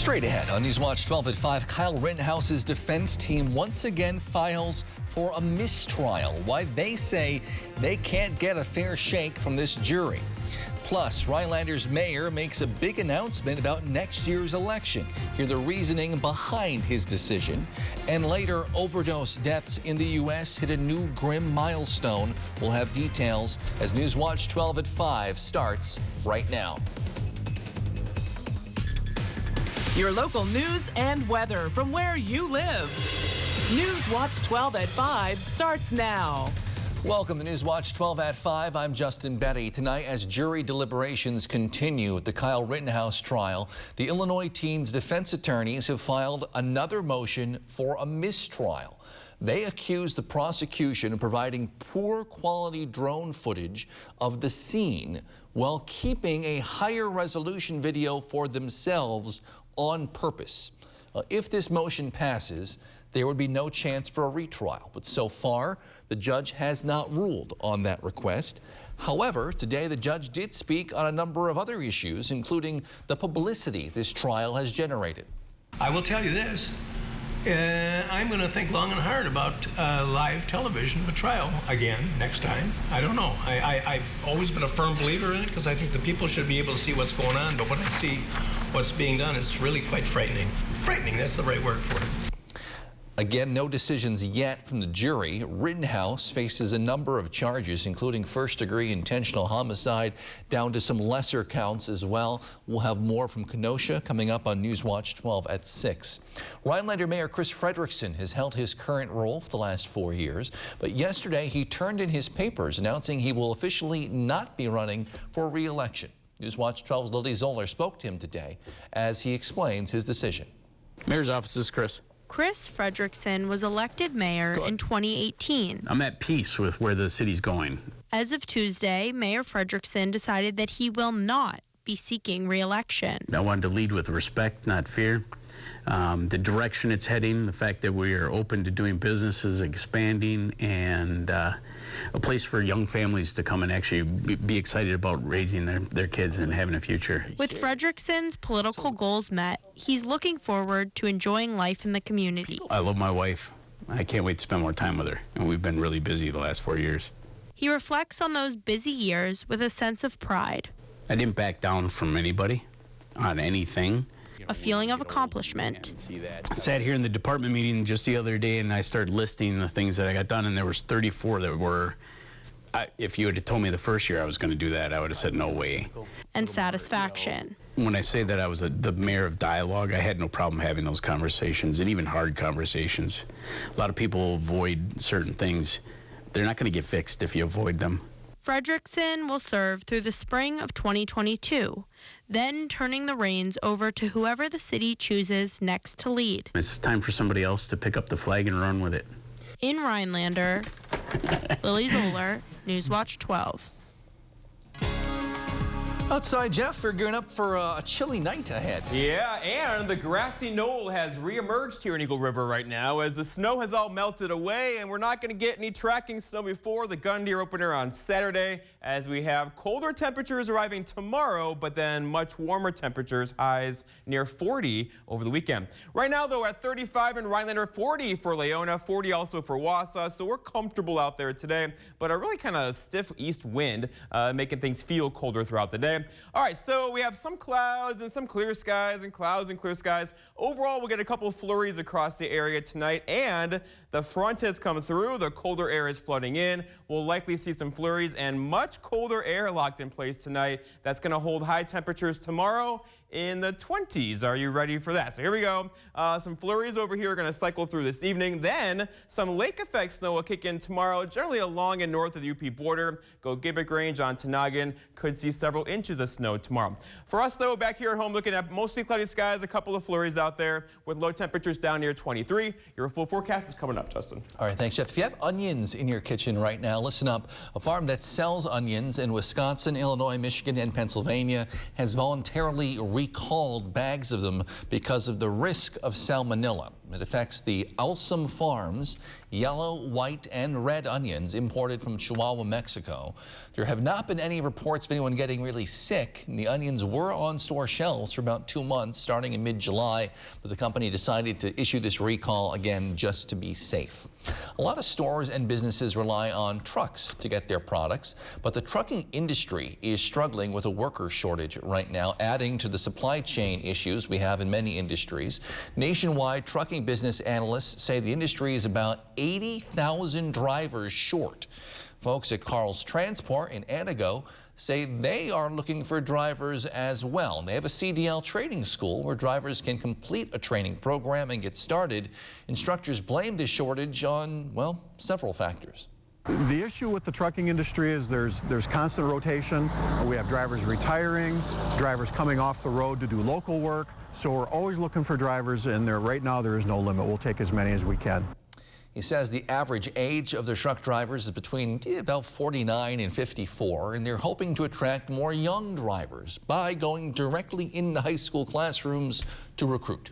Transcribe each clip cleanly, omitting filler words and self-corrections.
Straight ahead on Newswatch 12 at 5, Kyle Rittenhouse's defense team once again files for a mistrial. Why they say they can't get a fair shake from this jury. Plus, Rhinelander's mayor makes a big announcement about next year's election. Hear the reasoning behind his decision. And later, overdose deaths in the U.S. hit a new grim milestone. We'll have details as Newswatch 12 at 5 starts right now. Your local news and weather from where you live. Newswatch 12 at 5 starts now. Welcome to Newswatch 12 at 5. I'm Justin Betty. Tonight, as jury deliberations continue at the Kyle Rittenhouse trial, the Illinois teen's defense attorneys have filed another motion for a mistrial. They accuse the prosecution of providing poor quality drone footage of the scene while keeping a higher resolution video for themselves on purpose. If this motion passes, there would be no chance for a retrial. But so far, the judge has not ruled on that request. However, today the judge did speak on a number of other issues, including the publicity this trial has generated. I will tell you this. I'm going to think long and hard about live television of a trial again next time. I don't know. I've always been a firm believer in it because I think the people should be able to see what's going on. But when I see what's being done, it's really quite frightening. Frightening, that's the right word for it. Again, no decisions yet from the jury. Rittenhouse faces a number of charges, including first-degree intentional homicide, down to some lesser counts as well. We'll have more from Kenosha coming up on Newswatch 12 at 6. Rhinelander Mayor Chris Frederickson has held his current role for the last 4 years, but yesterday he turned in his papers announcing he will officially not be running for re-election. Newswatch 12's Lily Zoller spoke to him today as he explains his decision. Mayor's office, this is Chris. Chris Frederickson was elected mayor in 2018. I'm at peace with where the city's going. As of Tuesday, Mayor Frederickson decided that he will not be seeking re-election. I wanted to lead with respect, not fear. The direction it's heading, the fact that we are open to doing business is expanding, and a place for young families to come and actually be excited about raising their kids and having a future. With Frederickson's political goals met, he's looking forward to enjoying life in the community. I love my wife. I can't wait to spend more time with her, and we've been really busy the last 4 years. He reflects on those busy years with a sense of pride. I didn't back down from anybody on anything. A feeling of accomplishment. I sat here in the department meeting just the other day and I started listing the things that I got done, and there was 34 that were, if you had told me the first year I was going to do that, I would have said no way. And satisfaction. When I say that I was the mayor of dialogue, I had no problem having those conversations, and even hard conversations. A lot of people avoid certain things. They're not going to get fixed if you avoid them. Frederickson will serve through the spring of 2022, then turning the reins over to whoever the city chooses next to lead. It's time for somebody else to pick up the flag and run with it. In Rhinelander, Lily Zoller, Newswatch 12. Outside, Jeff, we're gearing up for a chilly night ahead. Yeah, and the grassy knoll has reemerged here in Eagle River right now as the snow has all melted away, and we're not going to get any tracking snow before the gun deer opener on Saturday, as we have colder temperatures arriving tomorrow, but then much warmer temperatures, highs near 40 over the weekend. Right now, though, at 35 in Rhinelander, 40 for Leona, 40 also for Wausau, so we're comfortable out there today, but a really kind of stiff east wind making things feel colder throughout the day. All right, so we have some clouds and some clear skies and clouds and clear skies. Overall, we'll get a couple of flurries across the area tonight, and the front has come through. The colder air is flooding in. We'll likely see some flurries and much colder air locked in place tonight. That's going to hold high temperatures tomorrow in the 20s. Are you ready for that? So here we go. Some flurries over here are going to cycle through this evening. Then some lake effect snow will kick in tomorrow, generally along and north of the UP border. Go Gibbet Range on Tanagan. Could see several inches of snow tomorrow. For us, though, back here at home, looking at mostly cloudy skies, a couple of flurries out there with low temperatures down near 23. Your full forecast is coming up, Justin. All right, thanks, Jeff. If you have onions in your kitchen right now, listen up. A farm that sells onions in Wisconsin, Illinois, Michigan, and Pennsylvania has voluntarily recalled bags of them because of the risk of salmonella. It affects the Alsam Farms yellow, white, and red onions imported from Chihuahua, Mexico. There have not been any reports of anyone getting really sick. The onions were on store shelves for about 2 months, starting in mid-July, but the company decided to issue this recall again just to be safe. A lot of stores and businesses rely on trucks to get their products, but the trucking industry is struggling with a worker shortage right now, adding to the supply chain issues we have in many industries. Nationwide, trucking business analysts say the industry is about 80,000 drivers short. Folks at Carl's Transport in Antigo say they are looking for drivers as well. They have a CDL training school where drivers can complete a training program and get started. Instructors blame this shortage on, well, several factors. The issue with the trucking industry is there's constant rotation. We have drivers retiring, drivers coming off the road to do local work. So we're always looking for drivers, and right now there is no limit. We'll take as many as we can. He says the average age of the truck drivers is between about 49 and 54, and they're hoping to attract more young drivers by going directly into high school classrooms to recruit.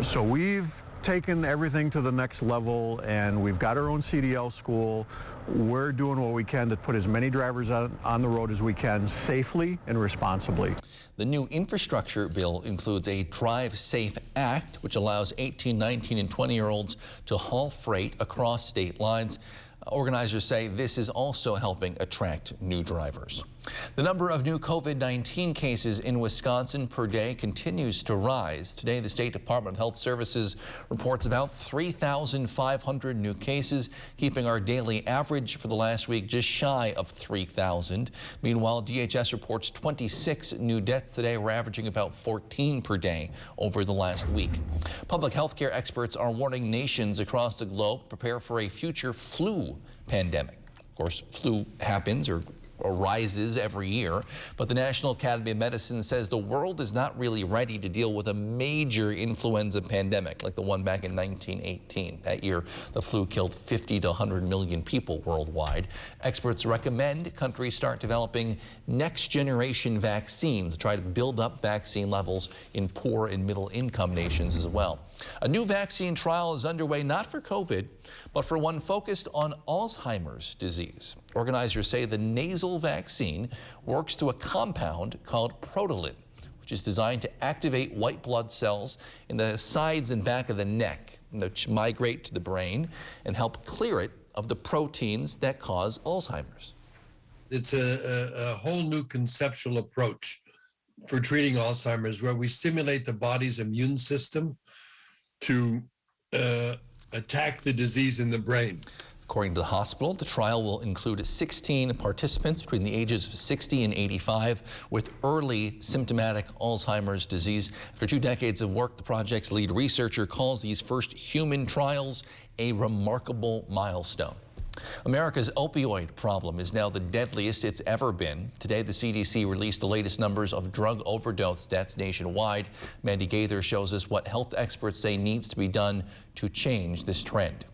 So we've taken everything to the next level, and we've got our own CDL school. We're doing what we can to put as many drivers on the road as we can safely and responsibly. The new infrastructure bill includes a Drive Safe Act, which allows 18, 19, and 20-year-olds to haul freight across state lines. Organizers say this is also helping attract new drivers. The number of new COVID-19 cases in Wisconsin per day continues to rise. Today, the State Department of Health Services reports about 3,500 new cases, keeping our daily average for the last week just shy of 3,000. Meanwhile, DHS reports 26 new deaths today. We're averaging about 14 per day over the last week. Public health care experts are warning nations across the globe to prepare for a future flu pandemic. Of course, flu happens or arises every year, but the National Academy of Medicine says the world is not really ready to deal with a major influenza pandemic like the one back in 1918. That year, the flu killed 50 to 100 million people worldwide. Experts recommend countries start developing next-generation vaccines to try to build up vaccine levels in poor and middle-income nations as well. A new vaccine trial is underway not for COVID, but for one focused on Alzheimer's disease. Organizers say the nasal vaccine works through a compound called Protalin, which is designed to activate white blood cells in the sides and back of the neck, which migrate to the brain and help clear it of the proteins that cause Alzheimer's. It's a whole new conceptual approach for treating Alzheimer's, where we stimulate the body's immune system to attack the disease in the brain. According to the hospital, the trial will include 16 participants between the ages of 60 and 85 with early symptomatic Alzheimer's disease. After 2 decades of work, the project's lead researcher calls these first human trials a remarkable milestone. America's opioid problem is now the deadliest it's ever been. Today, the CDC released the latest numbers of drug overdose deaths nationwide. Mandy Gaither shows us what health experts say needs to be done to change this trend.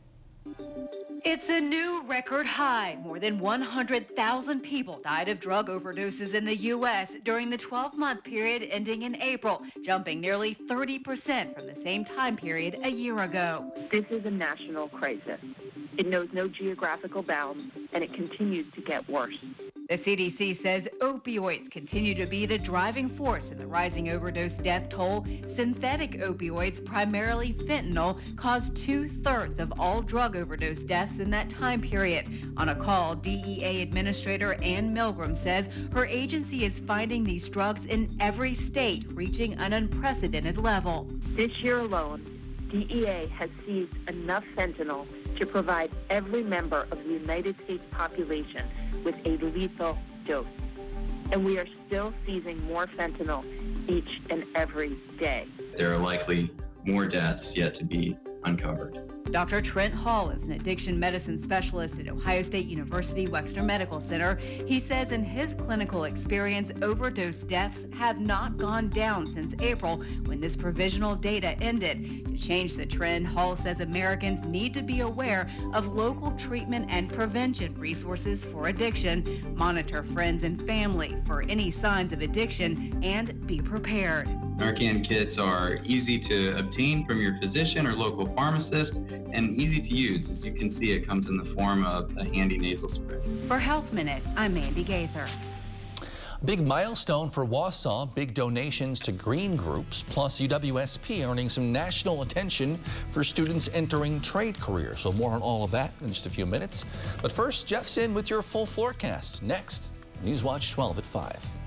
It's a new record high. More than 100,000 people died of drug overdoses in the U.S. during the 12-month period ending in April, jumping nearly 30% from the same time period a year ago. This is a national crisis. It knows no geographical bounds, and it continues to get worse. The CDC says opioids continue to be the driving force in the rising overdose death toll. Synthetic opioids, primarily fentanyl, caused 2/3 of all drug overdose deaths in that time period. On a call, DEA Administrator Ann Milgram says her agency is finding these drugs in every state, reaching an unprecedented level. This year alone, DEA has seized enough fentanyl to provide every member of the United States population with a lethal dose. And we are still seizing more fentanyl each and every day. There are likely more deaths yet to be uncovered. Dr. Trent Hall is an addiction medicine specialist at Ohio State University Wexner Medical Center. He says in his clinical experience, overdose deaths have not gone down since April when this provisional data ended. To change the trend, Hall says Americans need to be aware of local treatment and prevention resources for addiction, monitor friends and family for any signs of addiction, and be prepared. Narcan kits are easy to obtain from your physician or local pharmacist and easy to use. As you can see, it comes in the form of a handy nasal spray. For Health Minute, I'm Mandy Gaither. Big milestone for Wausau, big donations to green groups, plus UWSP earning some national attention for students entering trade careers. So more on all of that in just a few minutes. But first, Jeff's in with your full forecast. Next, Newswatch 12 at 5.